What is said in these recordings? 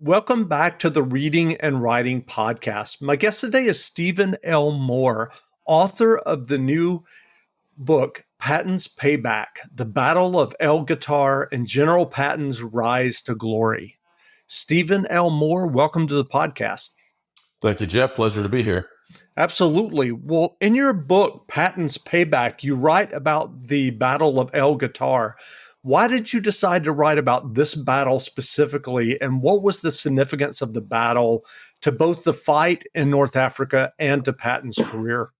Welcome back to the Reading and Writing Podcast. My guest today is Stephen L. Moore, author of the new book, Patton's Payback, The Battle of El Guitar and General Patton's Rise to Glory. Stephen L. Moore, welcome to the podcast. Thank you, Jeff. Pleasure to be here. Absolutely. Well, in your book, Patton's Payback, you write about the Battle of El Guitar. Why did you decide to write about this battle specifically, and what was the significance of the battle to both the fight in North Africa and to Patton's career?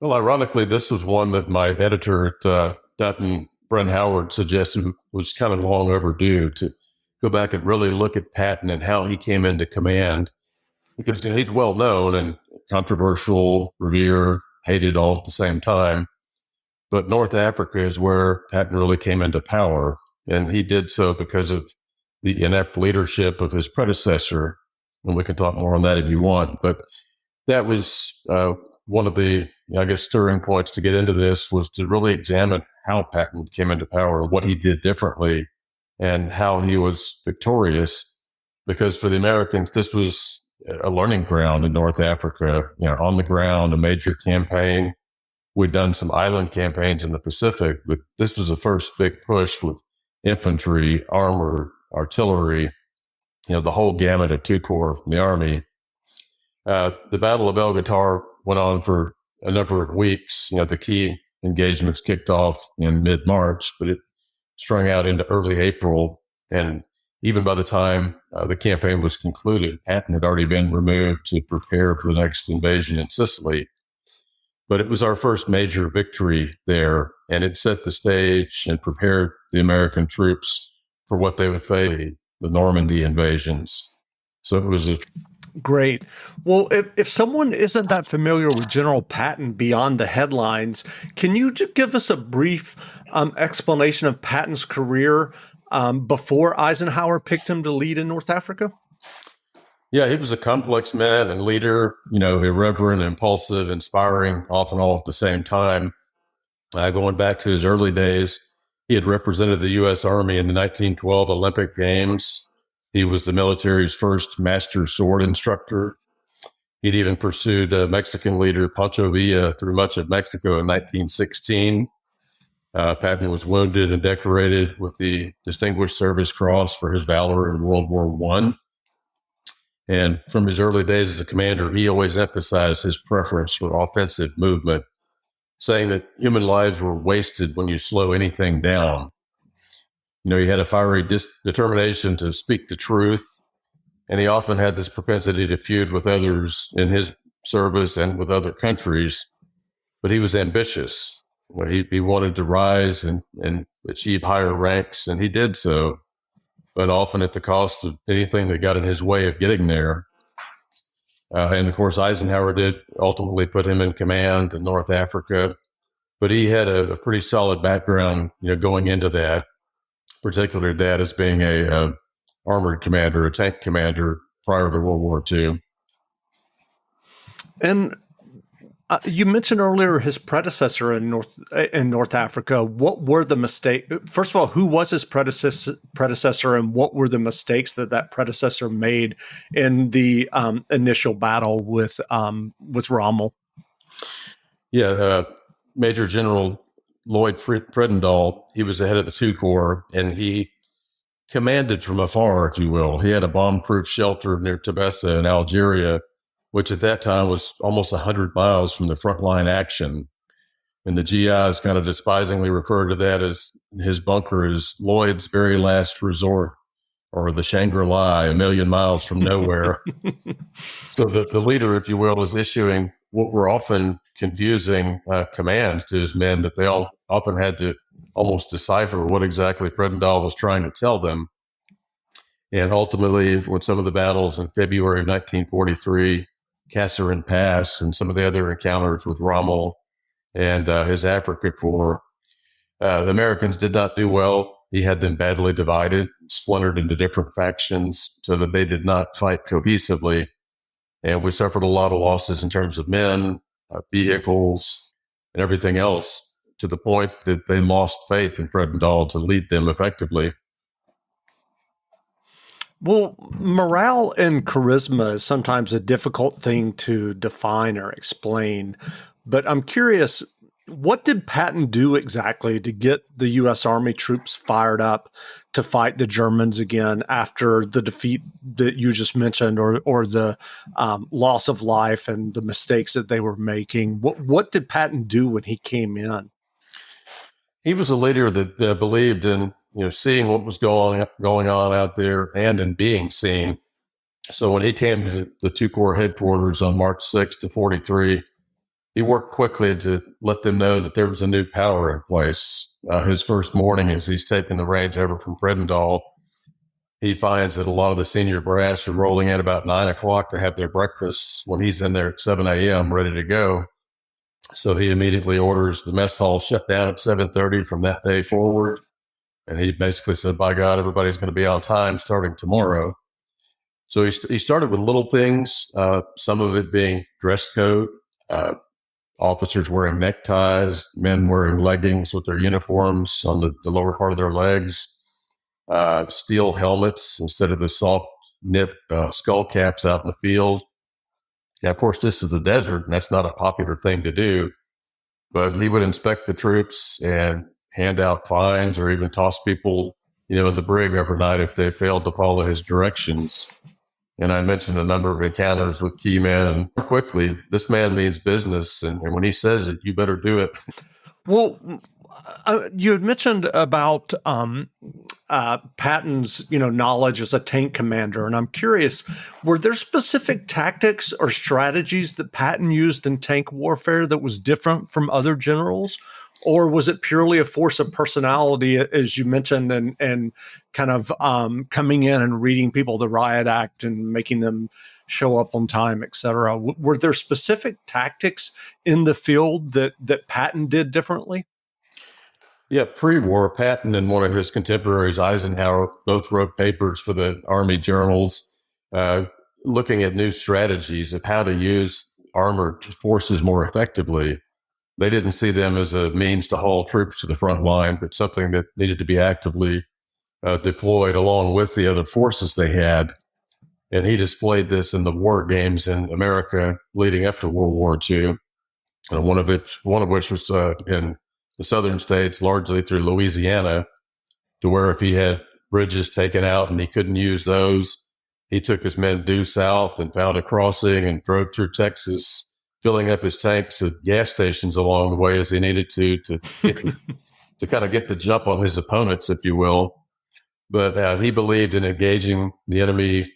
Well, ironically, this was one that my editor at Dutton, Brent Howard, suggested was kind of long overdue to go back and really look at Patton and how he came into command, because he's well known and controversial, revered, hated all at the same time. But North Africa is where Patton really came into power, and he did so because of the inept leadership of his predecessor. And we can talk more on that if you want. But that was one of the, stirring points to get into this, was to really examine how Patton came into power, what he did differently, and how he was victorious. Because for the Americans, this was a learning ground in North Africa, on the ground, a major campaign. We'd done some island campaigns in the Pacific, but this was the first big push with infantry, armor, artillery, the whole gamut of two corps from the Army. The Battle of El Guitar went on for a number of weeks. The key engagements kicked off in mid-March, but it strung out into early April. And even by the time the campaign was concluded, Patton had already been removed to prepare for the next invasion in Sicily. But it was our first major victory there, and it set the stage and prepared the American troops for what they would face, the Normandy invasions. So it was Great. Well, if someone isn't that familiar with General Patton beyond the headlines, can you just give us a brief explanation of Patton's career before Eisenhower picked him to lead in North Africa? Yeah, he was a complex man and leader, irreverent, impulsive, inspiring, often all at the same time. Going back to his early days, he had represented the U.S. Army in the 1912 Olympic Games. He was the military's first master sword instructor. He'd even pursued Mexican leader Pancho Villa through much of Mexico in 1916. Patton was wounded and decorated with the Distinguished Service Cross for his valor in World War I. And from his early days as a commander, he always emphasized his preference for offensive movement, saying that human lives were wasted when you slow anything down. He had a fiery determination to speak the truth, and he often had this propensity to feud with others in his service and with other countries. But he was ambitious. He wanted to rise and achieve higher ranks, and he did so, but often at the cost of anything that got in his way of getting there. And of course, Eisenhower did ultimately put him in command in North Africa, but he had a pretty solid background, going into that, particularly that as being a armored commander, a tank commander prior to World War II. And you mentioned earlier his predecessor in North Africa. What were the mistakes? First of all, who was his predecessor, and what were the mistakes that predecessor made in the initial battle with Rommel? Yeah, Major General Lloyd Fredendall. He was the head of the two corps, and he commanded from afar, if you will. He had a bomb-proof shelter near Tabessa in Algeria, which at that time was almost 100 miles from the frontline action. And the GIs kind of despisingly referred to that as his bunker as Lloyd's very last resort, or the Shangri-La, a million miles from nowhere. So the leader, if you will, was issuing what were often confusing commands to his men that they all often had to almost decipher what exactly Fredendall was trying to tell them. And ultimately, with some of the battles in February of 1943, Kasserine Pass, and some of the other encounters with Rommel and his Africa Corps, the Americans did not do well. He had them badly divided, splintered into different factions so that they did not fight cohesively. And we suffered a lot of losses in terms of men, vehicles, and everything else, to the point that they lost faith in Fredendall to lead them effectively. Well, morale and charisma is sometimes a difficult thing to define or explain, but I'm curious, what did Patton do exactly to get the U.S. Army troops fired up to fight the Germans again after the defeat that you just mentioned, or the loss of life and the mistakes that they were making? What did Patton do when he came in? He was a leader that believed in seeing what was going on out there and in being seen. So when he came to the two corps headquarters on March 6th of 43, he worked quickly to let them know that there was a new power in place. His first morning, as he's taking the reins over from Fredendall, he finds that a lot of the senior brass are rolling in about 9 o'clock to have their breakfast when he's in there at 7 a.m. ready to go. So he immediately orders the mess hall shut down at 7:30 from that day forward. And he basically said, by God, everybody's going to be on time starting tomorrow. So he started with little things, some of it being dress code, officers wearing neckties, men wearing leggings with their uniforms on the lower part of their legs, steel helmets instead of the soft knit skull caps out in the field. Yeah, of course, this is the desert, and that's not a popular thing to do. But he would inspect the troops and hand out fines or even toss people, in the brig overnight if they failed to follow his directions. And I mentioned a number of encounters with key men. And quickly, this man means business. And when he says it, you better do it. Well, you had mentioned about Patton's, knowledge as a tank commander, and I'm curious: were there specific tactics or strategies that Patton used in tank warfare that was different from other generals, or was it purely a force of personality, as you mentioned, and kind of coming in and reading people the riot act and making them show up on time, et cetera? Were there specific tactics in the field that Patton did differently? Yeah, pre-war, Patton and one of his contemporaries, Eisenhower, both wrote papers for the Army journals looking at new strategies of how to use armored forces more effectively. They didn't see them as a means to haul troops to the front line, but something that needed to be actively deployed along with the other forces they had. And he displayed this in the war games in America leading up to World War II, one of which was in the southern states, largely through Louisiana, to where if he had bridges taken out and he couldn't use those, he took his men due south and found a crossing and drove through Texas, filling up his tanks at gas stations along the way as he needed to kind of get the jump on his opponents, if you will. But he believed in engaging the enemy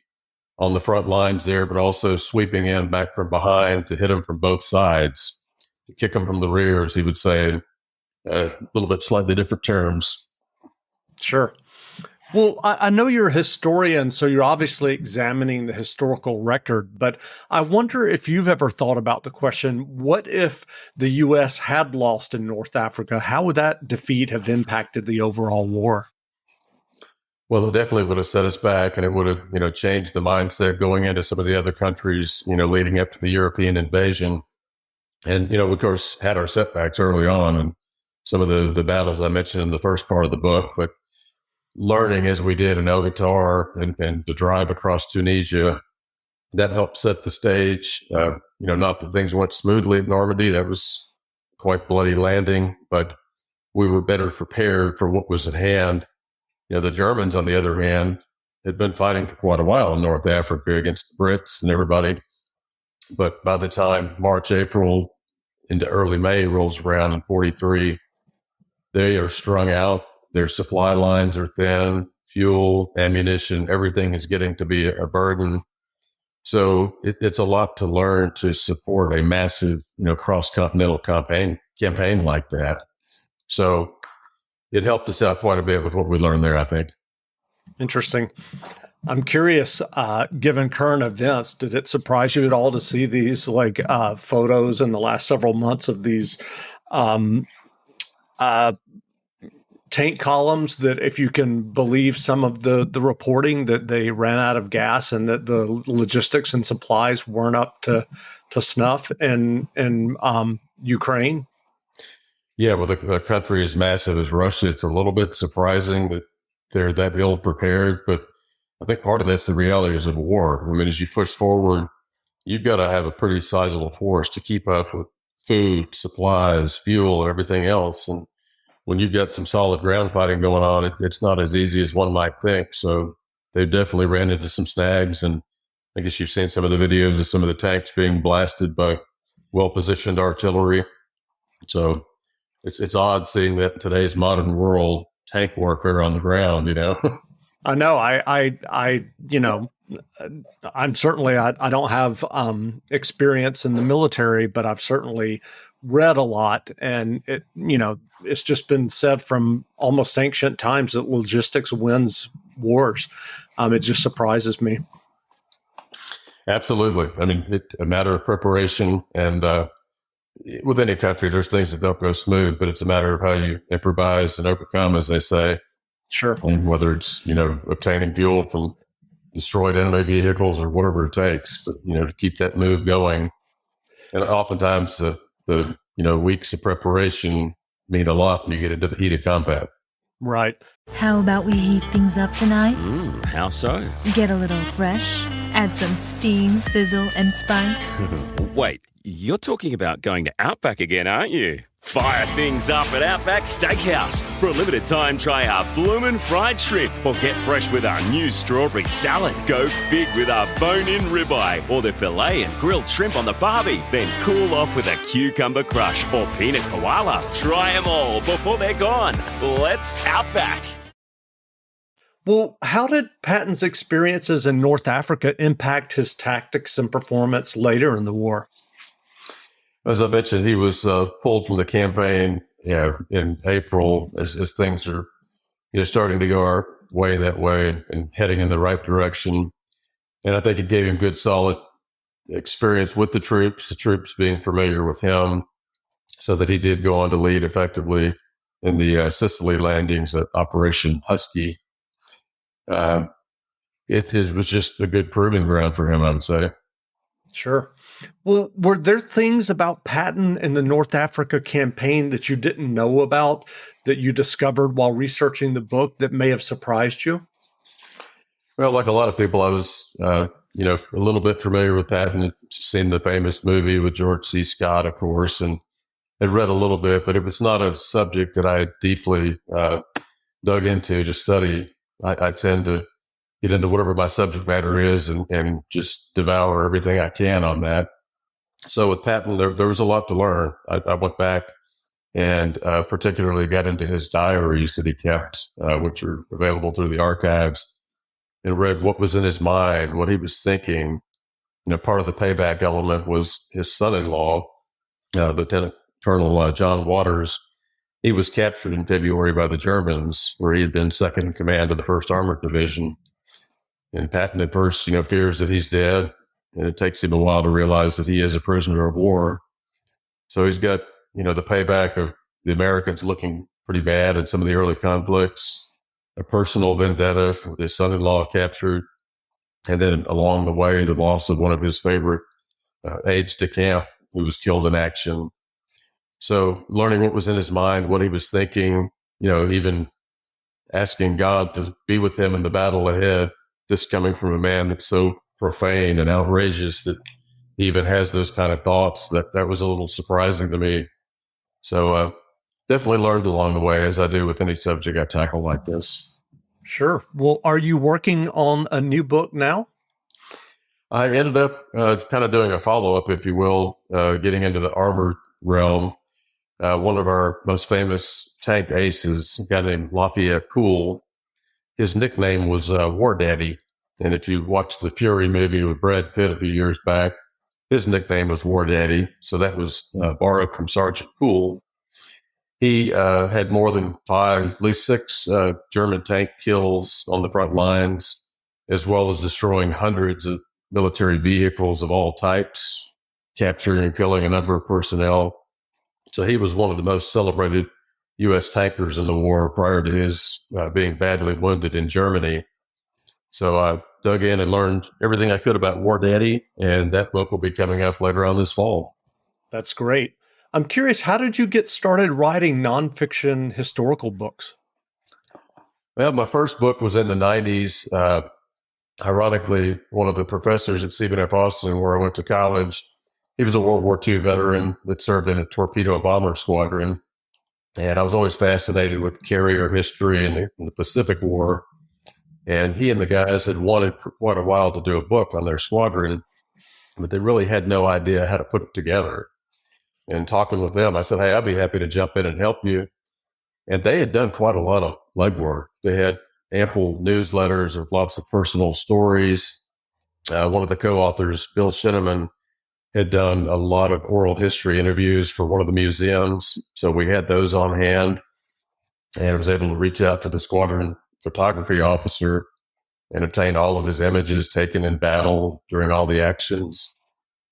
on the front lines there, but also sweeping in back from behind to hit them from both sides, to kick them from the rear, as he would say, a little bit slightly different terms. Sure. Well, I know you're a historian, so you're obviously examining the historical record, but I wonder if you've ever thought about the question, what if the U.S. had lost in North Africa? How would that defeat have impacted the overall war? Well, it definitely would have set us back, and it would have, changed the mindset going into some of the other countries, leading up to the European invasion. And, of course, had our setbacks early on and some of the battles I mentioned in the first part of the book, but learning as we did in El Guitar and the drive across Tunisia, that helped set the stage. Not that things went smoothly at Normandy. That was quite bloody landing, but we were better prepared for what was at hand. The Germans, on the other hand, had been fighting for quite a while in North Africa against the Brits and everybody. But by the time March, April into early May rolls around in 43, they are strung out. Their supply lines are thin, fuel, ammunition, everything is getting to be a burden. So it's a lot to learn to support a massive, cross-continental campaign like that. So it helped us out quite a bit with what we learned there, I think. Interesting. I'm curious, given current events, did it surprise you at all to see these photos in the last several months of these tank columns that, if you can believe some of the reporting, that they ran out of gas and that the logistics and supplies weren't up to snuff in Ukraine? Yeah, well, the country is massive as Russia. It's a little bit surprising that they're that ill prepared, but I think part of that's the realities of war. I mean, as you push forward, you've got to have a pretty sizable force to keep up with food, supplies, fuel, and everything else. And when you've got some solid ground fighting going on, it's not as easy as one might think. So they definitely ran into some snags. And I guess you've seen some of the videos of some of the tanks being blasted by well-positioned artillery. So it's odd seeing that in today's modern world, tank warfare on the ground, I know. I'm certainly, I don't have experience in the military, but I've certainly read a lot, and it's just been said from almost ancient times that logistics wins wars. It just surprises me. Absolutely. I mean, it's a matter of preparation, and with any country, there's things that don't go smooth, but it's a matter of how you improvise and overcome, as they say. Sure. And whether it's, obtaining fuel from destroyed enemy vehicles or whatever it takes, but, to keep that move going. And oftentimes the weeks of preparation mean a lot when you get into the heat of combat. Right. How about we heat things up tonight? How so? Get a little fresh, add some steam, sizzle, and spice. Wait, you're talking about going to Outback again, aren't you? Fire things up at Outback Steakhouse. For a limited time, try our bloomin' fried shrimp or get fresh with our new strawberry salad. Go big with our bone-in ribeye or the filet and grilled shrimp on the barbie. Then cool off with a cucumber crush or peanut koala. Try them all before they're gone. Let's Outback. Well, how did Patton's experiences in North Africa impact his tactics and performance later in the war? As I mentioned, he was pulled from the campaign in April as things are starting to go our way that way and heading in the right direction. And I think it gave him good, solid experience with the troops being familiar with him, so that he did go on to lead effectively in the Sicily landings at Operation Husky. It was just a good proving ground for him, I would say. Sure. Well, were there things about Patton in the North Africa campaign that you didn't know about that you discovered while researching the book that may have surprised you? Well, like a lot of people, I was, a little bit familiar with Patton, seen the famous movie with George C. Scott, of course, and had read a little bit, but it was not a subject that I deeply dug into to study. I tend to get into whatever my subject matter is and just devour everything I can on that. So with Patton, there was a lot to learn. I went back and particularly got into his diaries that he kept, which are available through the archives, and read what was in his mind, what he was thinking. Part of the payback element was his son-in-law, Lieutenant Colonel John Waters. He was captured in February by the Germans, where he had been second in command of the 1st Armored Division. And Patton at first, fears that he's dead, and it takes him a while to realize that he is a prisoner of war. So he's got, the payback of the Americans looking pretty bad in some of the early conflicts, a personal vendetta with his son-in-law captured, and then along the way, the loss of one of his favorite aides de camp who was killed in action. So learning what was in his mind, what he was thinking, even asking God to be with him in the battle ahead, this coming from a man that's so profane and outrageous that he even has those kind of thoughts, that was a little surprising to me. So definitely learned along the way, as I do with any subject I tackle like this. Sure. Well, are you working on a new book now? I ended up kind of doing a follow-up, if you will, getting into the armored realm. One of our most famous tank aces, a guy named Lafayette Poole, his nickname was War Daddy. And if you watch the Fury movie with Brad Pitt a few years back, his nickname was War Daddy. So that was borrowed from Sergeant Poole. He had more than 5, at least 6 German tank kills on the front lines, as well as destroying hundreds of military vehicles of all types, capturing and killing a number of personnel. So he was one of the most celebrated U.S. tankers in the war prior to his being badly wounded in Germany. So I dug in and learned everything I could about War Daddy, and that book will be coming up later on this fall. That's great. I'm curious, how did you get started writing nonfiction historical books? Well, my first book was in the 90s. ironically, one of the professors at CBNF Austin, where I went to college, he was a World War II veteran that served in a torpedo bomber squadron. And I was always fascinated with carrier history and the Pacific War. And he and the guys had wanted for quite a while to do a book on their squadron, but they really had no idea how to put it together. And talking with them, I said, hey, I'd be happy to jump in and help you. And they had done quite a lot of legwork. They had ample newsletters with lots of personal stories. One of the co-authors, Bill Shinneman, had done a lot of oral history interviews for one of the museums. So we had those on hand, and I was able to reach out to the squadron photography officer and obtain all of his images taken in battle during all the actions.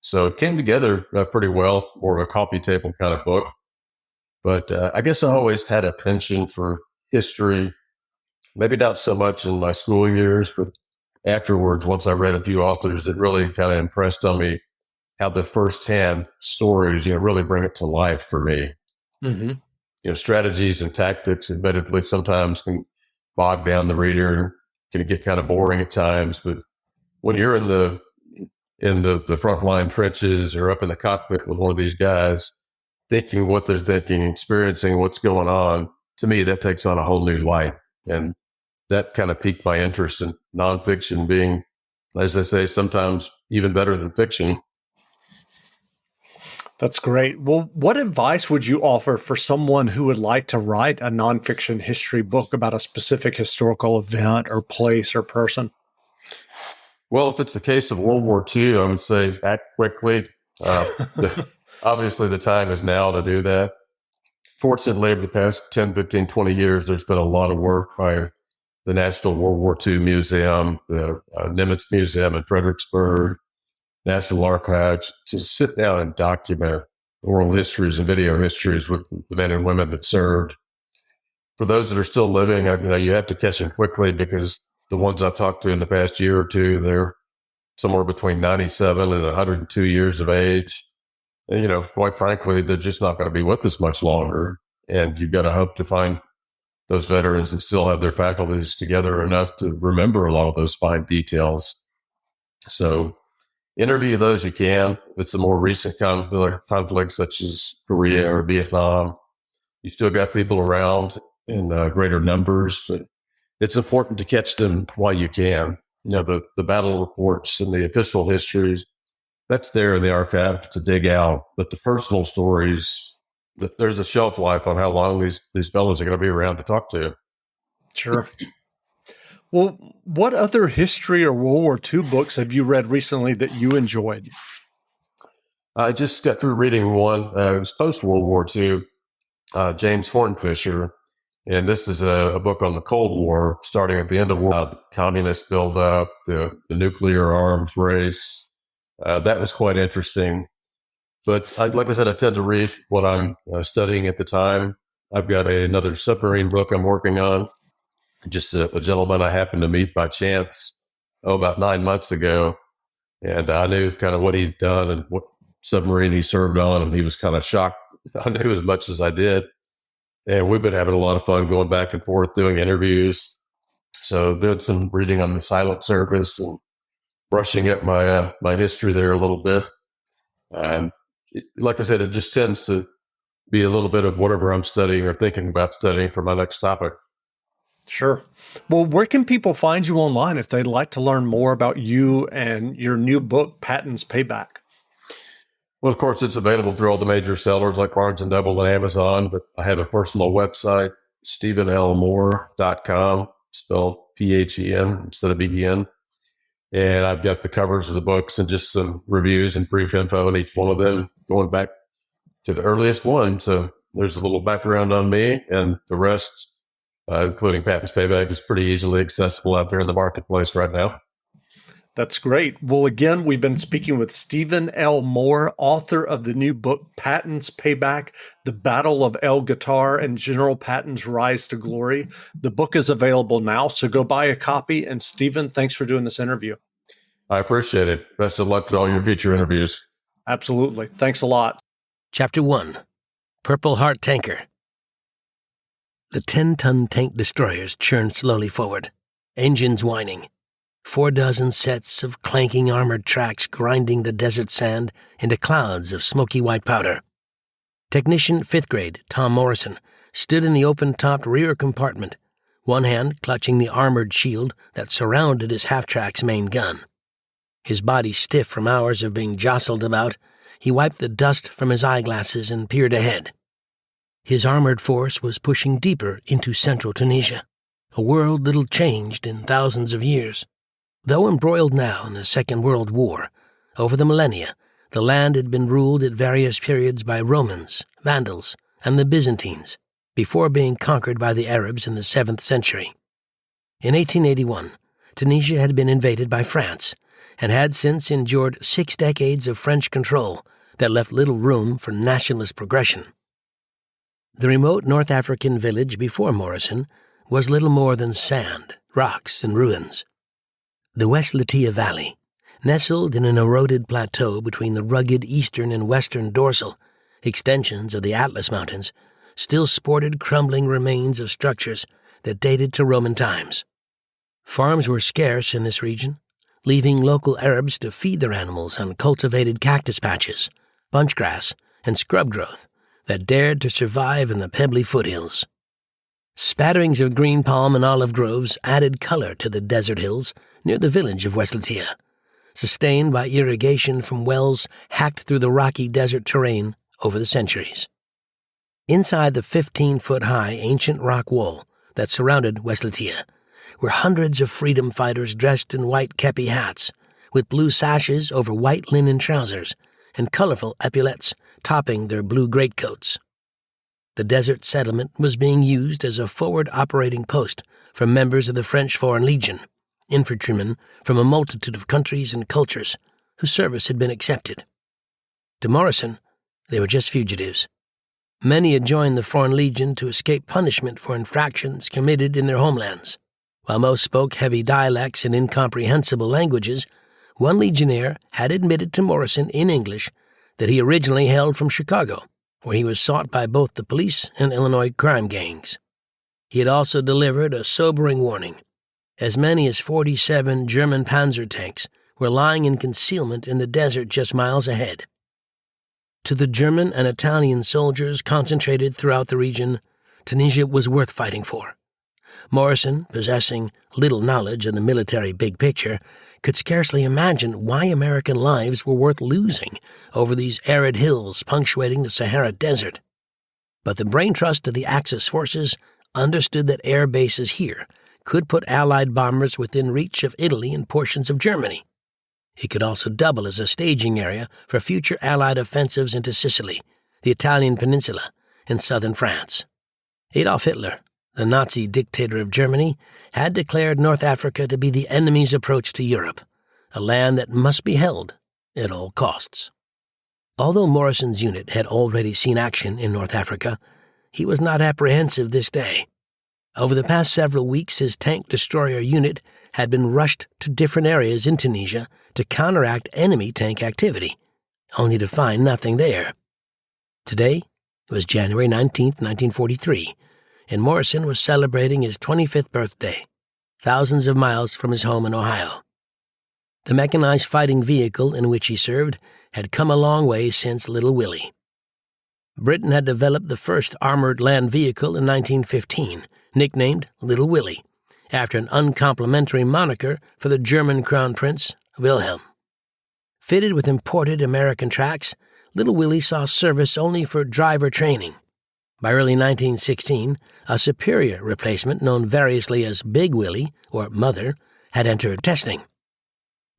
So it came together pretty well, more of a coffee table kind of book. But I guess I always had a penchant for history, maybe not so much in my school years, but afterwards, once I read a few authors that really kind of impressed on me how the firsthand stories, really bring it to life for me. Mm-hmm. Strategies and tactics, admittedly, sometimes can bog down the reader, can get kind of boring at times. But when you're in the frontline trenches or up in the cockpit with one of these guys, thinking what they're thinking, experiencing what's going on, to me, that takes on a whole new light. And that kind of piqued my interest in nonfiction being, as I say, sometimes even better than fiction. That's great. Well, what advice would you offer for someone who would like to write a nonfiction history book about a specific historical event or place or person? Well, if it's the case of World War II, I would say act quickly. Obviously, the time is now to do that. Fortunately, over the past 10, 15, 20 years, there's been a lot of work by the National World War II Museum, the Nimitz Museum in Fredericksburg, National Archives, to sit down and document oral histories and video histories with the men and women that served. For those that are still living, you have to catch them quickly, because the ones I've talked to in the past year or two, they're somewhere between 97 and 102 years of age. And, quite frankly, they're just not going to be with us much longer. And you've got to hope to find those veterans that still have their faculties together enough to remember a lot of those fine details. So interview those you can. If it's a more recent conflict such as Korea or Vietnam, you still got people around in greater numbers, but it's important to catch them while you can. The battle reports and the official histories, that's there in the archive to dig out. But the personal stories, there's a shelf life on how long these fellows are going to be around to talk to. Sure. Well, what other history or World War II books have you read recently that you enjoyed? I just got through reading one. It was post-World War II, James Hornfisher. And this is a book on the Cold War, starting at the end of war. Communists build up, the nuclear arms race. That was quite interesting. But like I said, I tend to read what I'm studying at the time. I've got another submarine book I'm working on. Just a gentleman I happened to meet by chance, about 9 months ago. And I knew kind of what he'd done and what submarine he served on. And he was kind of shocked. I knew as much as I did. And we've been having a lot of fun going back and forth doing interviews. So doing some reading on the silent service and brushing up my history there a little bit. And like I said, it just tends to be a little bit of whatever I'm studying or thinking about studying for my next topic. Sure. Well, where can people find you online if they'd like to learn more about you and your new book, Patton's Payback? Well, of course, it's available through all the major sellers like Barnes & Noble and Amazon, but I have a personal website, StephenLMoore.com, spelled P-H-E-N instead of B-E-N. And I've got the covers of the books and just some reviews and brief info on each one of them, going back to the earliest one. So there's a little background on me, and the rest, including Patton's Payback, is pretty easily accessible out there in the marketplace right now. That's great. Well, again, we've been speaking with Stephen L. Moore, author of the new book, Patton's Payback, The Battle of El Guitar and General Patton's Rise to Glory. The book is available now, so go buy a copy. And Stephen, thanks for doing this interview. I appreciate it. Best of luck to all your future interviews. Absolutely. Thanks a lot. Chapter 1, Purple Heart Tanker. The 10-ton tank destroyers churned slowly forward, engines whining. 4 sets of clanking armored tracks grinding the desert sand into clouds of smoky white powder. Technician 5th grade Tom Morrison stood in the open-topped rear compartment, one hand clutching the armored shield that surrounded his half-track's main gun. His body stiff from hours of being jostled about, he wiped the dust from his eyeglasses and peered ahead. His armored force was pushing deeper into central Tunisia, a world little changed in thousands of years. Though embroiled now in the Second World War, over the millennia, the land had been ruled at various periods by Romans, Vandals, and the Byzantines, before being conquered by the Arabs in the 7th century. In 1881, Tunisia had been invaded by France, and had since endured 6 decades of French control that left little room for nationalist progression. The remote North African village before Morrison was little more than sand, rocks, and ruins. The West Lutetia Valley, nestled in an eroded plateau between the rugged eastern and western dorsal extensions of the Atlas Mountains, still sported crumbling remains of structures that dated to Roman times. Farms were scarce in this region, leaving local Arabs to feed their animals on cultivated cactus patches, bunchgrass, and scrub growth that dared to survive in the pebbly foothills. Spatterings of green palm and olive groves added color to the desert hills near the village of West Lutetia, sustained by irrigation from wells hacked through the rocky desert terrain over the centuries. Inside the 15-foot-high ancient rock wall that surrounded West Lutetia were hundreds of freedom fighters dressed in white kepi hats, with blue sashes over white linen trousers and colorful epaulettes topping their blue greatcoats. The desert settlement was being used as a forward operating post for members of the French Foreign Legion, infantrymen from a multitude of countries and cultures whose service had been accepted. To Morrison, they were just fugitives. Many had joined the Foreign Legion to escape punishment for infractions committed in their homelands. While most spoke heavy dialects and incomprehensible languages, one legionnaire had admitted to Morrison in English that he originally hailed from Chicago, where he was sought by both the police and Illinois crime gangs. He had also delivered a sobering warning. As many as 47 German Panzer tanks were lying in concealment in the desert just miles ahead. To the German and Italian soldiers concentrated throughout the region, Tunisia was worth fighting for. Morrison, possessing little knowledge of the military big picture, could scarcely imagine why American lives were worth losing over these arid hills punctuating the Sahara Desert. But the brain trust of the Axis forces understood that air bases here could put Allied bombers within reach of Italy and portions of Germany. It could also double as a staging area for future Allied offensives into Sicily, the Italian peninsula, and southern France. Adolf Hitler, the Nazi dictator of Germany, had declared North Africa to be the enemy's approach to Europe, a land that must be held at all costs. Although Morrison's unit had already seen action in North Africa, he was not apprehensive this day. Over the past several weeks, his tank destroyer unit had been rushed to different areas in Tunisia to counteract enemy tank activity, only to find nothing there. Today was January 19, 1943, and Morrison was celebrating his 25th birthday, thousands of miles from his home in Ohio. The mechanized fighting vehicle in which he served had come a long way since Little Willie. Britain had developed the first armored land vehicle in 1915, nicknamed Little Willie, after an uncomplimentary moniker for the German Crown Prince, Wilhelm. Fitted with imported American tracks, Little Willie saw service only for driver training. By early 1916, a superior replacement known variously as Big Willie, or Mother, had entered testing.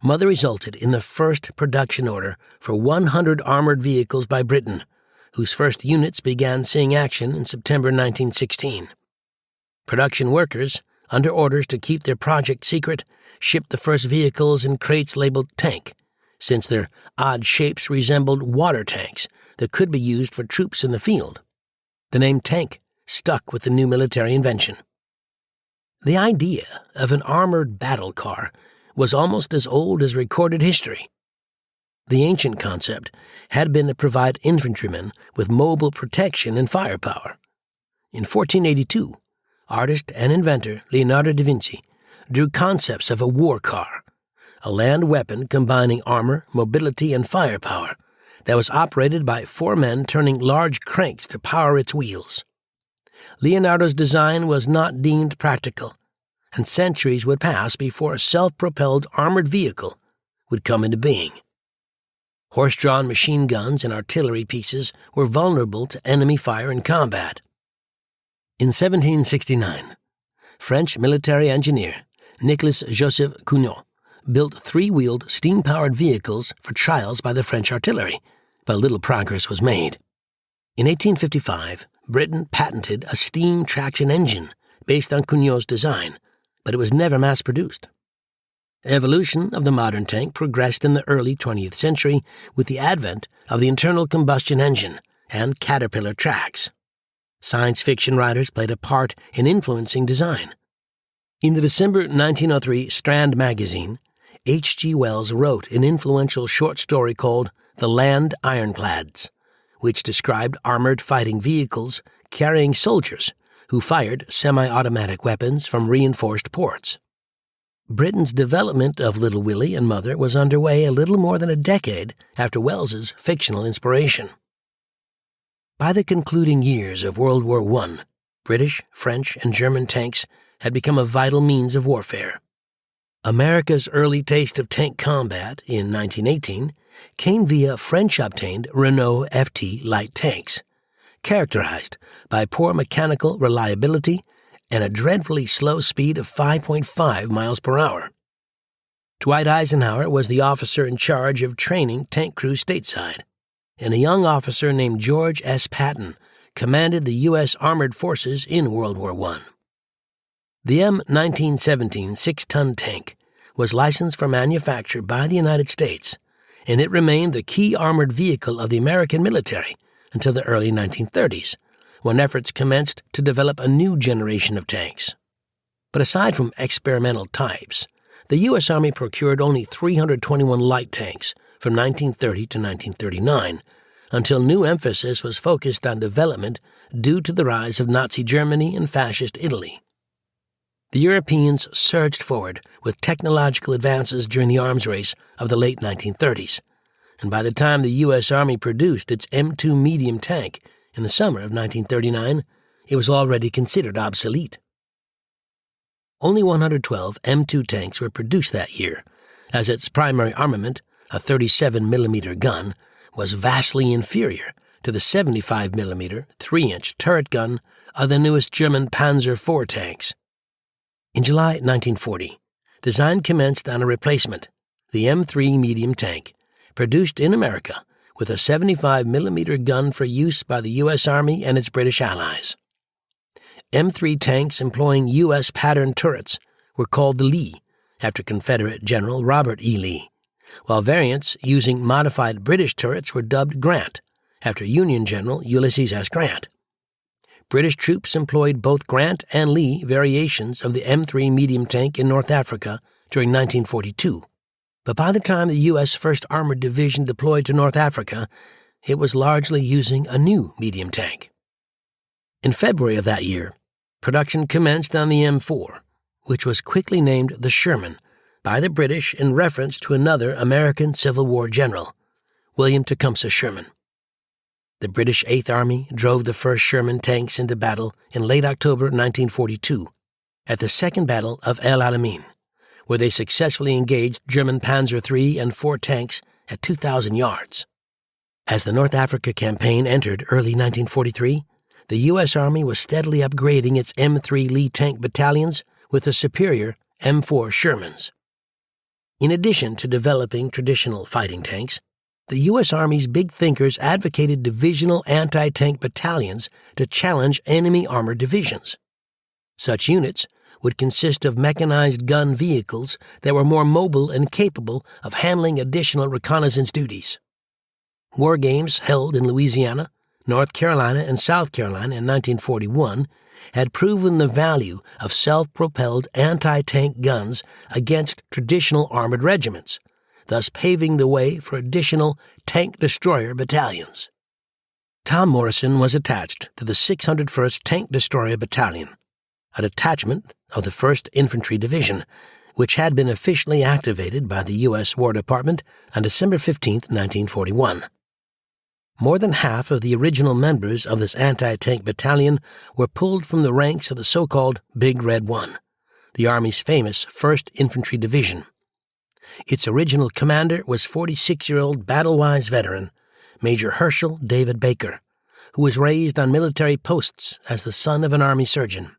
Mother resulted in the first production order for 100 armored vehicles by Britain, whose first units began seeing action in September 1916. Production workers, under orders to keep their project secret, shipped the first vehicles in crates labeled tank, since their odd shapes resembled water tanks that could be used for troops in the field. The name tank stuck with the new military invention. The idea of an armored battle car was almost as old as recorded history. The ancient concept had been to provide infantrymen with mobile protection and firepower. In 1482, artist and inventor Leonardo da Vinci drew concepts of a war car, a land weapon combining armor, mobility, and firepower that was operated by 4 men turning large cranks to power its wheels. Leonardo's design was not deemed practical, and centuries would pass before a self-propelled armored vehicle would come into being. Horse-drawn machine guns and artillery pieces were vulnerable to enemy fire in combat. In 1769, French military engineer Nicolas Joseph Cugnot built 3-wheeled steam-powered vehicles for trials by the French artillery, but little progress was made. In 1855, Britain patented a steam traction engine based on Cugnot's design, but it was never mass-produced. Evolution of the modern tank progressed in the early 20th century with the advent of the internal combustion engine and Caterpillar tracks. Science fiction writers played a part in influencing design. In the December 1903 Strand magazine, H.G. Wells wrote an influential short story called The Land Ironclads, which described armored fighting vehicles carrying soldiers who fired semi-automatic weapons from reinforced ports. Britain's development of Little Willie and Mother was underway a little more than a decade after Wells's fictional inspiration. By the concluding years of World War I, British, French, and German tanks had become a vital means of warfare. America's early taste of tank combat in 1918 came via French-obtained Renault FT light tanks, characterized by poor mechanical reliability and a dreadfully slow speed of 5.5 miles per hour. Dwight Eisenhower was the officer in charge of training tank crews stateside, and a young officer named George S. Patton commanded the U.S. Armored Forces in World War I. The M1917 6-ton tank was licensed for manufacture by the United States, and it remained the key armored vehicle of the American military until the early 1930s, when efforts commenced to develop a new generation of tanks. But aside from experimental types, the U.S. Army procured only 321 light tanks from 1930 to 1939, until new emphasis was focused on development due to the rise of Nazi Germany and Fascist Italy. The Europeans surged forward with technological advances during the arms race of the late 1930s, and by the time the U.S. Army produced its M2 medium tank in the summer of 1939, it was already considered obsolete. Only 112 M2 tanks were produced that year, as its primary armament, a 37mm gun, was vastly inferior to the 75mm 3-inch turret gun of the newest German Panzer IV tanks. In July 1940, design commenced on a replacement, the M3 medium tank, produced in America with a 75mm gun for use by the U.S. Army and its British allies. M3 tanks employing U.S. pattern turrets were called the Lee, after Confederate General Robert E. Lee, while variants using modified British turrets were dubbed Grant, after Union General Ulysses S. Grant. British troops employed both Grant and Lee variations of the M3 medium tank in North Africa during 1942. But by the time the U.S. 1st Armored Division deployed to North Africa, it was largely using a new medium tank. In February of that year, production commenced on the M4, which was quickly named the Sherman by the British in reference to another American Civil War general, William Tecumseh Sherman. The British 8th Army drove the first Sherman tanks into battle in late October 1942 at the Second Battle of El Alamein, where they successfully engaged German Panzer III and IV tanks at 2,000 yards. As the North Africa campaign entered early 1943, the U.S. Army was steadily upgrading its M3 Lee tank battalions with the superior M4 Shermans. In addition to developing traditional fighting tanks, the U.S. Army's big thinkers advocated divisional anti-tank battalions to challenge enemy armored divisions. Such units would consist of mechanized gun vehicles that were more mobile and capable of handling additional reconnaissance duties. War games held in Louisiana, North Carolina, and South Carolina in 1941 had proven the value of self-propelled anti-tank guns against traditional armored regiments, thus paving the way for additional tank destroyer battalions. Tom Morrison was attached to the 601st Tank Destroyer Battalion, a detachment of the 1st Infantry Division, which had been officially activated by the U.S. War Department on December 15, 1941. More than half of the original members of this anti-tank battalion were pulled from the ranks of the so-called Big Red One, the Army's famous 1st Infantry Division. Its original commander was 46-year-old battle-wise veteran Major Herschel David Baker, who was raised on military posts as the son of an Army surgeon.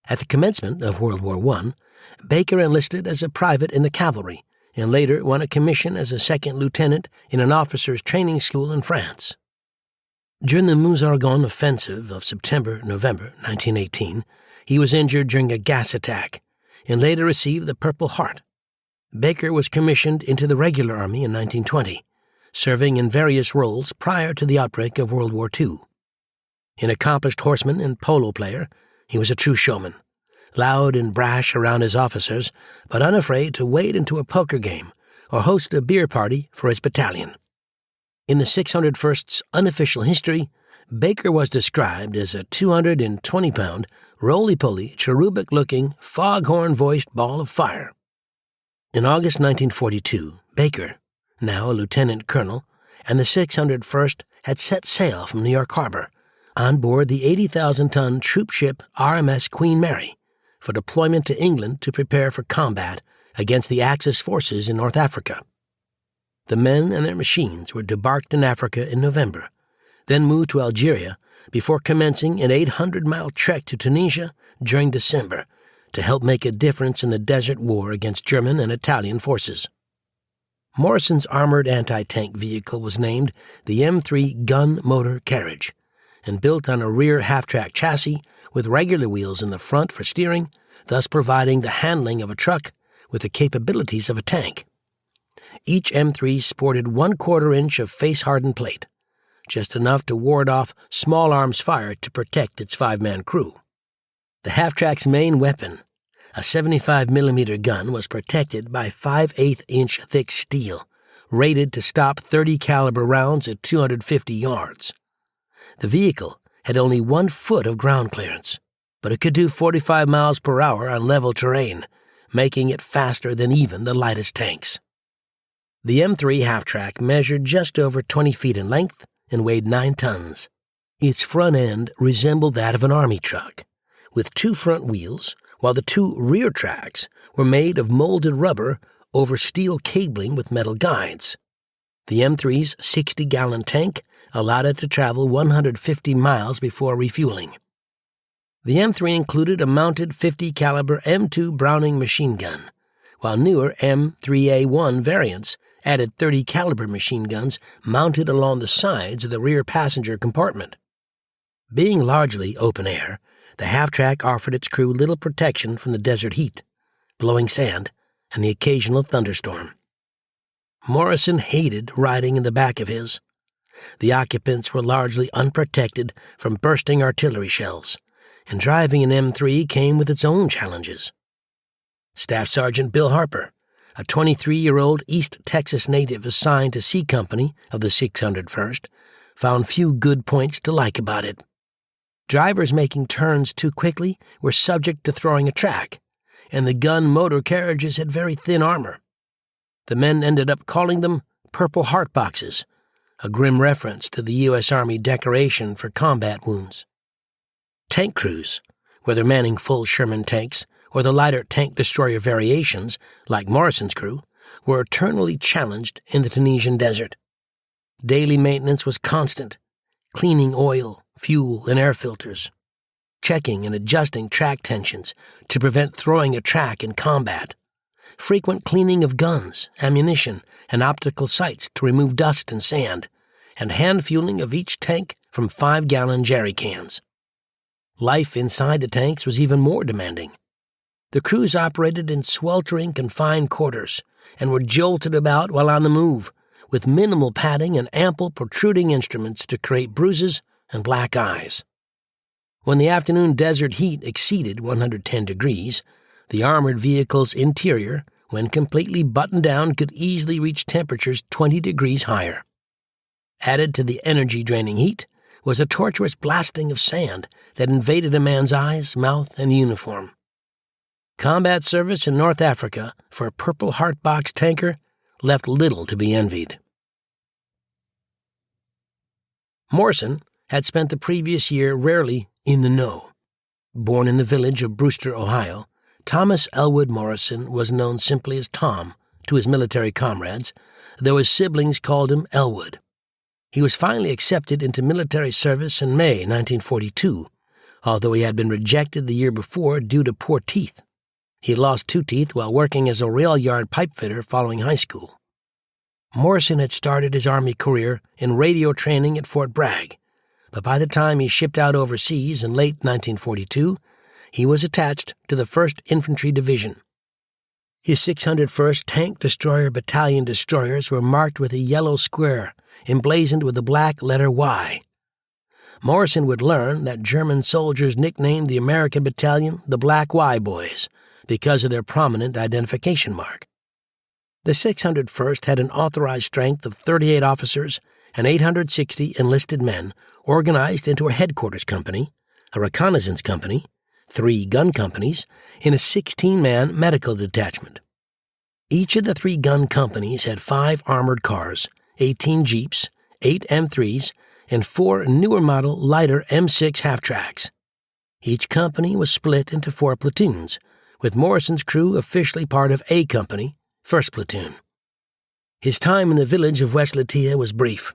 At the commencement of World War I, Baker enlisted as a private in the cavalry and later won a commission as a second lieutenant in an officers' training school in France. During the Meuse-Argonne offensive of September-November 1918, he was injured during a gas attack and later received the Purple Heart. Baker was commissioned into the regular army in 1920, serving in various roles prior to the outbreak of World War II. An accomplished horseman and polo player, he was a true showman, loud and brash around his officers, but unafraid to wade into a poker game or host a beer party for his battalion. In the 601st's unofficial history, Baker was described as a 220-pound, roly-poly, cherubic-looking, foghorn-voiced ball of fire. In August 1942, Baker, now a lieutenant colonel, and the 601st had set sail from New York Harbor on board the 80,000-ton troop ship RMS Queen Mary for deployment to England to prepare for combat against the Axis forces in North Africa. The men and their machines were debarked in Africa in November, then moved to Algeria before commencing an 800-mile trek to Tunisia during December to help make a difference in the desert war against German and Italian forces. Morrison's armored anti-tank vehicle was named the M3 Gun Motor Carriage and built on a rear half-track chassis with regular wheels in the front for steering, thus providing the handling of a truck with the capabilities of a tank. Each M3 sported 1/4 inch of face-hardened plate, just enough to ward off small arms fire to protect its 5-man crew. The half-track's main weapon, a 75mm gun, was protected by 5/8-inch thick steel, rated to stop .30 caliber rounds at 250 yards. The vehicle had only 1 foot of ground clearance, but it could do 45 miles per hour on level terrain, making it faster than even the lightest tanks. The M3 half-track measured just over 20 feet in length and weighed 9 tons. Its front end resembled that of an army truck, with 2 front wheels, while the 2 rear tracks were made of molded rubber over steel cabling with metal guides. The M3's 60-gallon tank allowed it to travel 150 miles before refueling. The M3 included a mounted 50-caliber M2 Browning machine gun, while newer M3A1 variants added 30-caliber machine guns mounted along the sides of the rear passenger compartment. Being largely open air, the half-track offered its crew little protection from the desert heat, blowing sand, and the occasional thunderstorm. Morrison hated riding in the back of his. The occupants were largely unprotected from bursting artillery shells, and driving an M3 came with its own challenges. Staff Sergeant Bill Harper, a 23-year-old East Texas native assigned to C Company of the 601st, found few good points to like about it. Drivers making turns too quickly were subject to throwing a track, and the gun motor carriages had very thin armor. The men ended up calling them Purple Heart boxes, a grim reference to the U.S. Army decoration for combat wounds. Tank crews, whether manning full Sherman tanks or the lighter tank destroyer variations, like Morrison's crew, were eternally challenged in the Tunisian desert. Daily maintenance was constant, cleaning oil, fuel, and air filters, checking and adjusting track tensions to prevent throwing a track in combat, frequent cleaning of guns, ammunition, and optical sights to remove dust and sand, and hand fueling of each tank from 5-gallon jerry cans. Life inside the tanks was even more demanding. The crews operated in sweltering, confined quarters and were jolted about while on the move, with minimal padding and ample protruding instruments to create bruises and black eyes. When the afternoon desert heat exceeded 110 degrees, the armored vehicle's interior, when completely buttoned down, could easily reach temperatures 20 degrees higher. Added to the energy-draining heat was a tortuous blasting of sand that invaded a man's eyes, mouth, and uniform. Combat service in North Africa for a Purple Heart Box tanker left little to be envied. Morrison had spent the previous year rarely in the know. Born in the village of Brewster, Ohio, Thomas Elwood Morrison was known simply as Tom to his military comrades, though his siblings called him Elwood. He was finally accepted into military service in May 1942, although he had been rejected the year before due to poor teeth. He lost 2 teeth while working as a rail yard pipe fitter following high school. Morrison had started his Army career in radio training at Fort Bragg, but by the time he shipped out overseas in late 1942, he was attached to the 1st Infantry Division. His 601st Tank Destroyer Battalion destroyers were marked with a yellow square emblazoned with the black letter Y. Morrison would learn that German soldiers nicknamed the American battalion the Black Y Boys because of their prominent identification mark. The 601st had an authorized strength of 38 officers and 860 enlisted men organized into a headquarters company, a reconnaissance company, 3 gun companies, and a 16-man medical detachment. Each of the 3 gun companies had 5 armored cars, 18 Jeeps, 8 M3s, and 4 newer model lighter M6 half-tracks. Each company was split into 4 platoons, with Morrison's crew officially part of A Company, 1st Platoon. His time in the village of West Latiya was brief.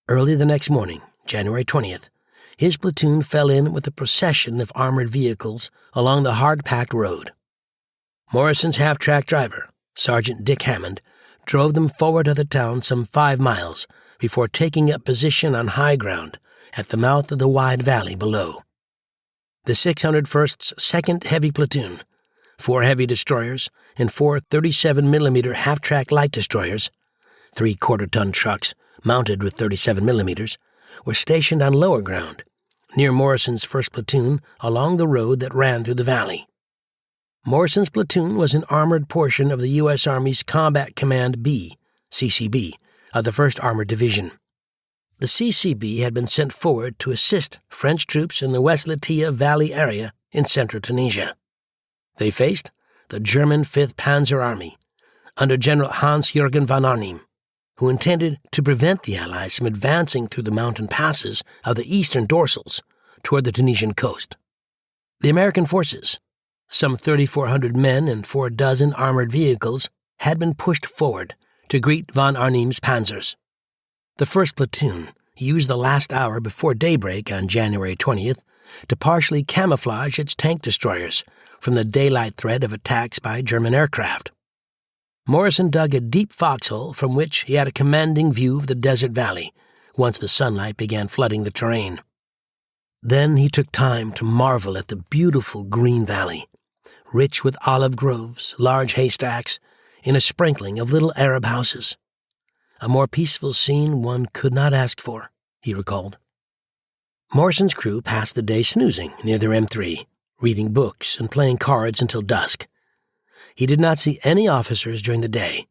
Early the next morning, January 20th, his platoon fell in with a procession of armored vehicles along the hard-packed road. Morrison's half-track driver, Sergeant Dick Hammond, drove them forward to the town some 5 miles before taking up position on high ground at the mouth of the wide valley below. The 601st's 2nd Heavy Platoon, 4 heavy destroyers, and 4 37mm half-track light destroyers, 3 quarter-ton trucks mounted with 37mm, were stationed on lower ground, near Morrison's 1st Platoon along the road that ran through the valley. Morrison's platoon was an armored portion of the U.S. Army's Combat Command B, CCB, of the 1st Armored Division. The CCB had been sent forward to assist French troops in the West Latiya Valley area in central Tunisia. They faced the German 5th Panzer Army, under General Hans-Jürgen von Arnim, who intended to prevent the Allies from advancing through the mountain passes of the eastern dorsals toward the Tunisian coast. The American forces, some 3,400 men and 4 dozen armored vehicles, had been pushed forward to greet von Arnim's panzers. The 1st Platoon used the last hour before daybreak on January 20th to partially camouflage its tank destroyers from the daylight threat of attacks by German aircraft. Morrison dug a deep foxhole from which he had a commanding view of the desert valley once the sunlight began flooding the terrain. Then he took time to marvel at the beautiful green valley, rich with olive groves, large haystacks, and a sprinkling of little Arab houses. A more peaceful scene one could not ask for, he recalled. Morrison's crew passed the day snoozing near their M3, reading books and playing cards until dusk. He did not see any officers during the day.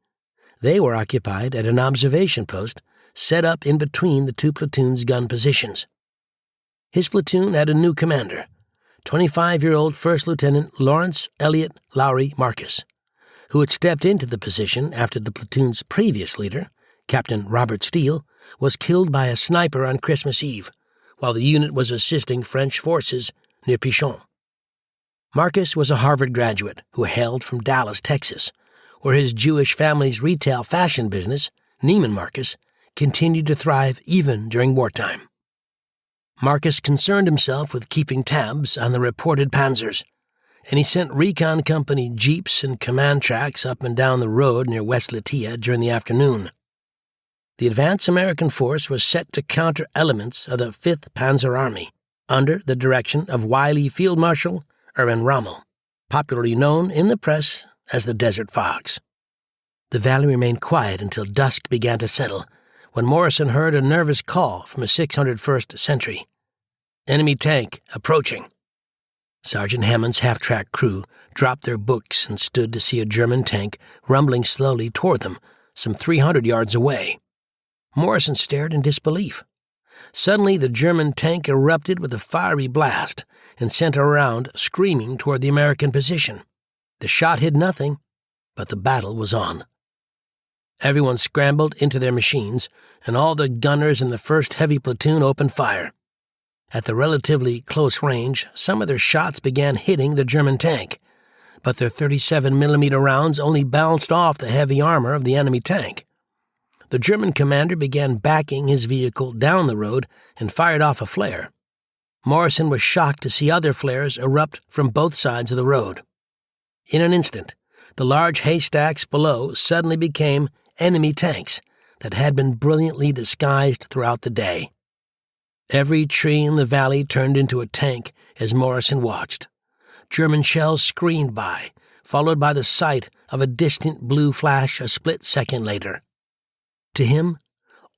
They were occupied at an observation post set up in between the 2 platoons' gun positions. His platoon had a new commander, 25-year-old First Lieutenant Lawrence Elliott Lowry Marcus, who had stepped into the position after the platoon's previous leader, Captain Robert Steele, was killed by a sniper on Christmas Eve, while the unit was assisting French forces near Pichon. Marcus was a Harvard graduate who hailed from Dallas, Texas, where his Jewish family's retail fashion business, Neiman Marcus, continued to thrive even during wartime. Marcus concerned himself with keeping tabs on the reported panzers, and he sent recon company jeeps and command tracks up and down the road near West Latiya during the afternoon. The advance American force was set to counter elements of the 5th Panzer Army under the direction of wily Field Marshal Erwin Rommel, popularly known in the press as the Desert Fox. The valley remained quiet until dusk began to settle, when Morrison heard a nervous call from a 601st sentry. "Enemy tank approaching." Sergeant Hammond's half-track crew dropped their books and stood to see a German tank rumbling slowly toward them, some 300 yards away. Morrison stared in disbelief. Suddenly, the German tank erupted with a fiery blast and sent a round screaming toward the American position. The shot hit nothing, but the battle was on. Everyone scrambled into their machines, and all the gunners in the 1st Heavy Platoon opened fire. At the relatively close range, some of their shots began hitting the German tank, but their 37mm rounds only bounced off the heavy armor of the enemy tank. The German commander began backing his vehicle down the road and fired off a flare. Morrison was shocked to see other flares erupt from both sides of the road. In an instant, the large haystacks below suddenly became enemy tanks that had been brilliantly disguised throughout the day. Every tree in the valley turned into a tank as Morrison watched. German shells screamed by, followed by the sight of a distant blue flash a split second later. To him,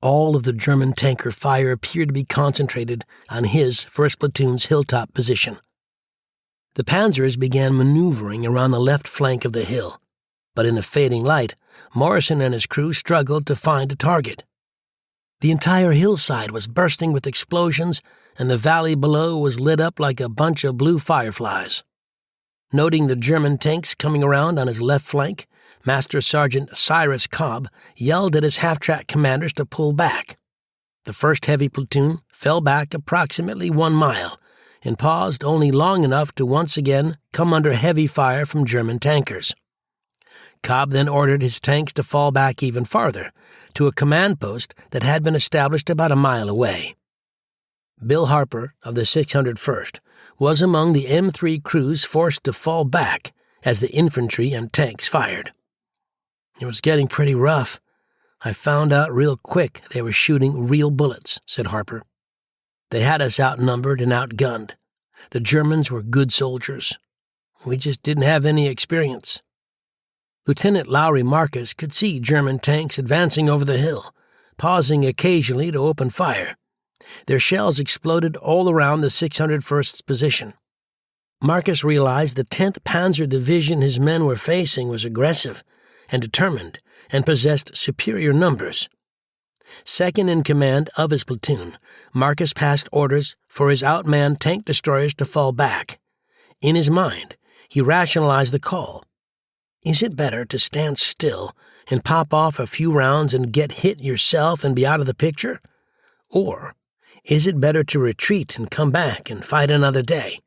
all of the German tanker fire appeared to be concentrated on his 1st Platoon's hilltop position. The panzers began maneuvering around the left flank of the hill, but in the fading light, Morrison and his crew struggled to find a target. The entire hillside was bursting with explosions, and the valley below was lit up like a bunch of blue fireflies. Noting the German tanks coming around on his left flank, Master Sergeant Cyrus Cobb yelled at his half-track commanders to pull back. The 1st Heavy Platoon fell back approximately 1 mile and paused only long enough to once again come under heavy fire from German tankers. Cobb then ordered his tanks to fall back even farther, to a command post that had been established about a mile away. Bill Harper of the 601st was among the M3 crews forced to fall back as the infantry and tanks fired. "It was getting pretty rough. I found out real quick they were shooting real bullets," said Harper. "They had us outnumbered and outgunned. The Germans were good soldiers. We just didn't have any experience." Lieutenant Lowry Marcus could see German tanks advancing over the hill, pausing occasionally to open fire. Their shells exploded all around the 601st's position. Marcus realized the 10th Panzer Division his men were facing was aggressive and determined and possessed superior numbers. Second in command of his platoon, Marcus passed orders for his outmanned tank destroyers to fall back. In his mind, he rationalized the call. Is it better to stand still and pop off a few rounds and get hit yourself and be out of the picture? Or is it better to retreat and come back and fight another day?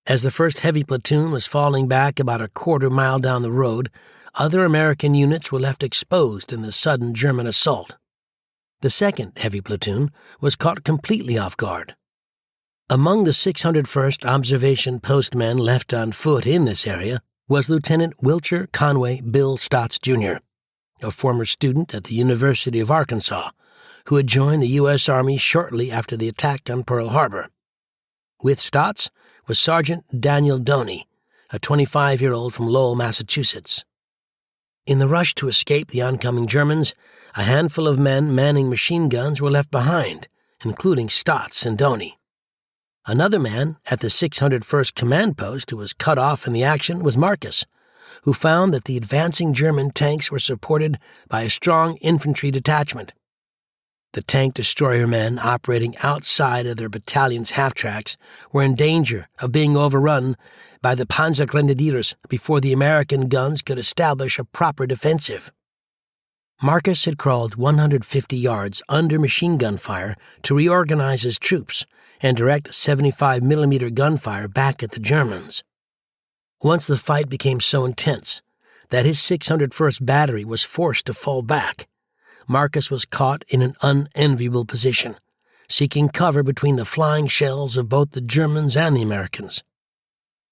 As the 1st Heavy Platoon was falling back about a quarter mile down the road, other American units were left exposed in the sudden German assault. The 2nd Heavy Platoon was caught completely off guard. Among the 601st Observation Post men left on foot in this area was Lieutenant Wilcher Conway Bill Stotts, Jr., a former student at the University of Arkansas, who had joined the U.S. Army shortly after the attack on Pearl Harbor. With Stotts was Sergeant Daniel Doney, a 25-year-old from Lowell, Massachusetts. In the rush to escape the oncoming Germans, a handful of men manning machine guns were left behind, including Stotts and Doney. Another man at the 601st Command Post who was cut off in the action was Marcus, who found that the advancing German tanks were supported by a strong infantry detachment. The tank destroyer men operating outside of their battalion's half-tracks were in danger of being overrun by the Panzergrenadiers before the American guns could establish a proper defensive. Marcus had crawled 150 yards under machine gun fire to reorganize his troops and direct 75mm gunfire back at the Germans. Once the fight became so intense that his 601st Battery was forced to fall back, Marcus was caught in an unenviable position, seeking cover between the flying shells of both the Germans and the Americans.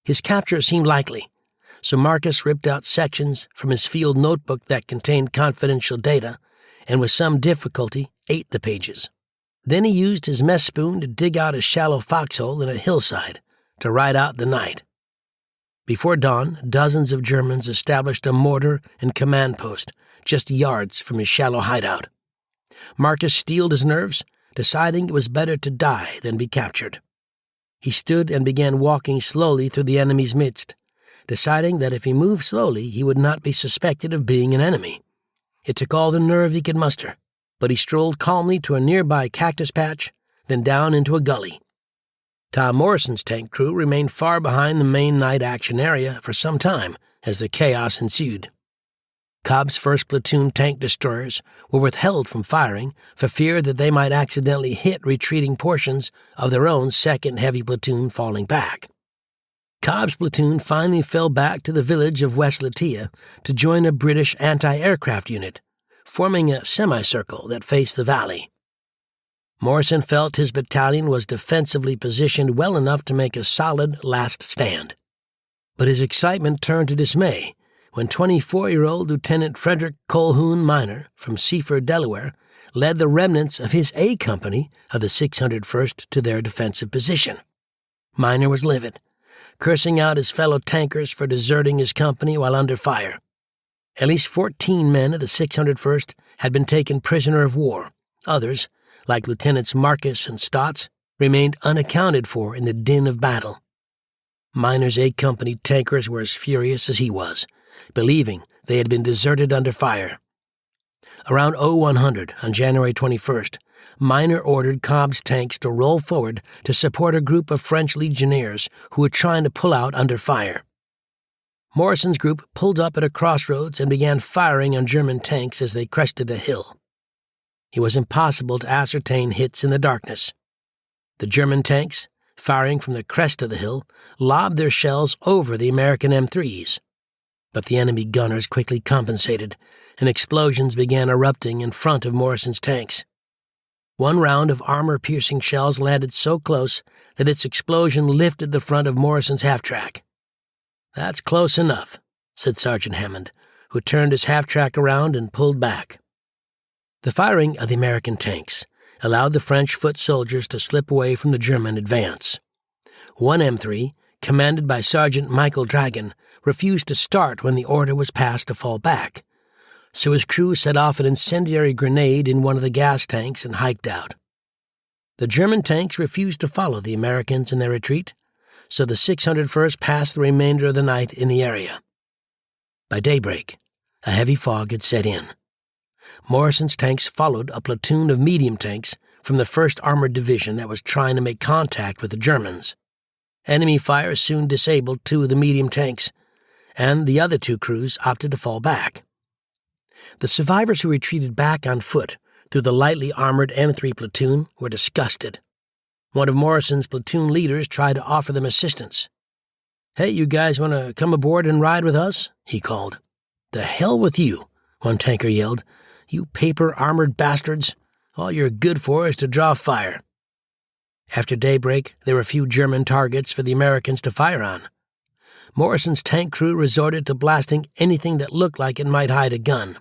His capture seemed likely, so Marcus ripped out sections from his field notebook that contained confidential data and with some difficulty ate the pages. Then he used his mess spoon to dig out a shallow foxhole in a hillside to ride out the night. Before dawn, dozens of Germans established a mortar and command post just yards from his shallow hideout. Marcus steeled his nerves, deciding it was better to die than be captured. He stood and began walking slowly through the enemy's midst, deciding that if he moved slowly, he would not be suspected of being an enemy. It took all the nerve he could muster, but he strolled calmly to a nearby cactus patch, then down into a gully. Tom Morrison's tank crew remained far behind the main night action area for some time as the chaos ensued. Cobb's 1st Platoon tank destroyers were withheld from firing for fear that they might accidentally hit retreating portions of their own 2nd Heavy Platoon falling back. Cobb's platoon finally fell back to the village of West Latia to join a British anti-aircraft unit, forming a semicircle that faced the valley. Morrison felt his battalion was defensively positioned well enough to make a solid last stand. But his excitement turned to dismay when 24-year-old Lieutenant Frederick Colquhoun Minor from Seaford, Delaware, led the remnants of his A Company of the 601st to their defensive position. Minor was livid, cursing out his fellow tankers for deserting his company while under fire. At least 14 men of the 601st had been taken prisoner of war. Others, like Lieutenants Marcus and Stotts, remained unaccounted for in the din of battle. Minor's A Company tankers were as furious as he was, believing they had been deserted under fire. Around 0100 on January 21st, Minor ordered Cobb's tanks to roll forward to support a group of French legionnaires who were trying to pull out under fire. Morrison's group pulled up at a crossroads and began firing on German tanks as they crested a hill. It was impossible to ascertain hits in the darkness. The German tanks, firing from the crest of the hill, lobbed their shells over the American M3s. But the enemy gunners quickly compensated, and explosions began erupting in front of Morrison's tanks. One round of armor-piercing shells landed so close that its explosion lifted the front of Morrison's half-track. "That's close enough," said Sergeant Hammond, who turned his half-track around and pulled back. The firing of the American tanks allowed the French foot soldiers to slip away from the German advance. One M3, commanded by Sergeant Michael Dragon, refused to start when the order was passed to fall back, so his crew set off an incendiary grenade in one of the gas tanks and hiked out. The German tanks refused to follow the Americans in their retreat, so the 601st passed the remainder of the night in the area. By daybreak, a heavy fog had set in. Morrison's tanks followed a platoon of medium tanks from the 1st Armored Division that was trying to make contact with the Germans. Enemy fire soon disabled 2 of the medium tanks, and the other 2 crews opted to fall back. The survivors who retreated back on foot through the lightly armored M3 platoon were disgusted. One of Morrison's platoon leaders tried to offer them assistance. "Hey, you guys want to come aboard and ride with us?" he called. "The hell with you," one tanker yelled. "You paper-armored bastards. All you're good for is to draw fire." After daybreak, there were few German targets for the Americans to fire on. Morrison's tank crew resorted to blasting anything that looked like it might hide a gun.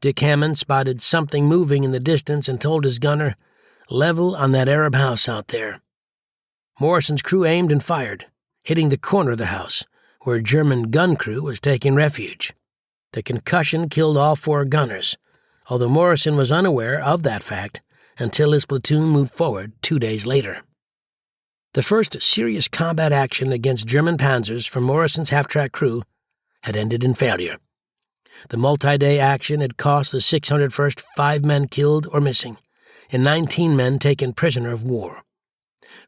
Dick Hammond spotted something moving in the distance and told his gunner, "Level on that Arab house out there." Morrison's crew aimed and fired, hitting the corner of the house, where a German gun crew was taking refuge. The concussion killed all 4 gunners, although Morrison was unaware of that fact until his platoon moved forward 2 days later. The first serious combat action against German panzers from Morrison's half-track crew had ended in failure. The multi-day action had cost the 601st 5 men killed or missing, and 19 men taken prisoner of war.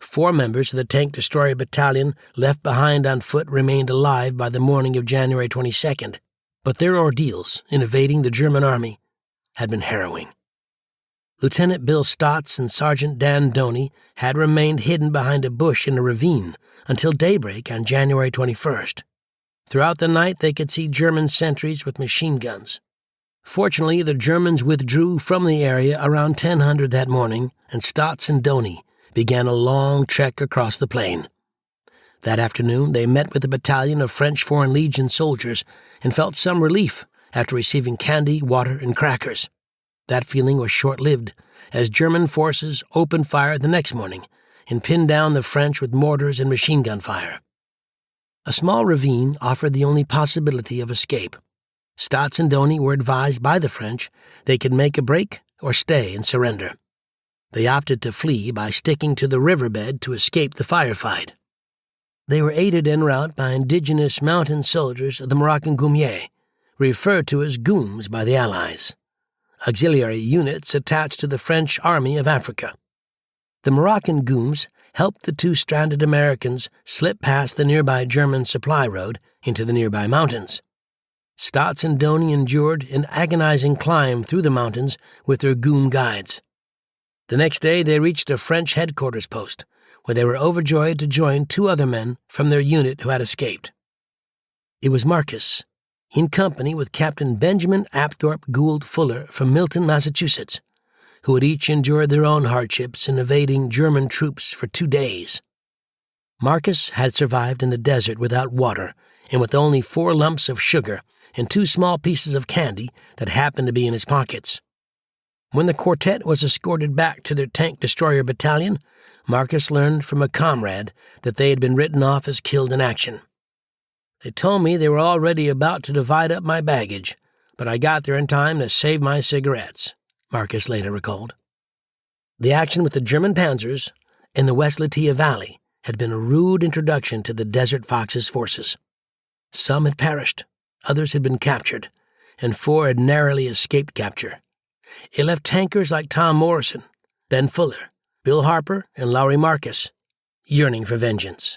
4 members of the tank destroyer battalion left behind on foot remained alive by the morning of January 22nd, but their ordeals in evading the German army had been harrowing. Lieutenant Bill Stotts and Sergeant Dan Doney had remained hidden behind a bush in a ravine until daybreak on January 21st. Throughout the night they could see German sentries with machine guns. Fortunately, the Germans withdrew from the area around 1000 that morning, and Stotts and Doney began a long trek across the plain. That afternoon, they met with a battalion of French Foreign Legion soldiers and felt some relief after receiving candy, water, and crackers. That feeling was short-lived, as German forces opened fire the next morning and pinned down the French with mortars and machine gun fire. A small ravine offered the only possibility of escape. Stotts and Doney were advised by the French they could make a break or stay and surrender. They opted to flee by sticking to the riverbed to escape the firefight. They were aided en route by indigenous mountain soldiers of the Moroccan Goumier, referred to as Gooms by the Allies. auxiliary units attached to the French Army of Africa. The Moroccan Gooms helped the two stranded Americans slip past the nearby German supply road into the nearby mountains. Stotts and Doney endured an agonizing climb through the mountains with their Goom guides. The next day they reached a French headquarters post, where they were overjoyed to join two other men from their unit who had escaped. It was Marcus, in company with Captain Benjamin Apthorpe Gould Fuller from Milton, Massachusetts, who had each endured their own hardships in evading German troops for 2 days. Marcus had survived in the desert without water and with only 4 lumps of sugar and 2 small pieces of candy that happened to be in his pockets. When the quartet was escorted back to their tank destroyer battalion, Marcus learned from a comrade that they had been written off as killed in action. They told me they were already about to divide up my baggage, but I got there in time to save my cigarettes, Marcus later recalled. The action with the German panzers in the West Latia Valley had been a rude introduction to the Desert Fox's forces. Some had perished, others had been captured, and 4 had narrowly escaped capture. It left tankers like Tom Morrison, Ben Fuller, Bill Harper, and Lowry Marcus yearning for vengeance.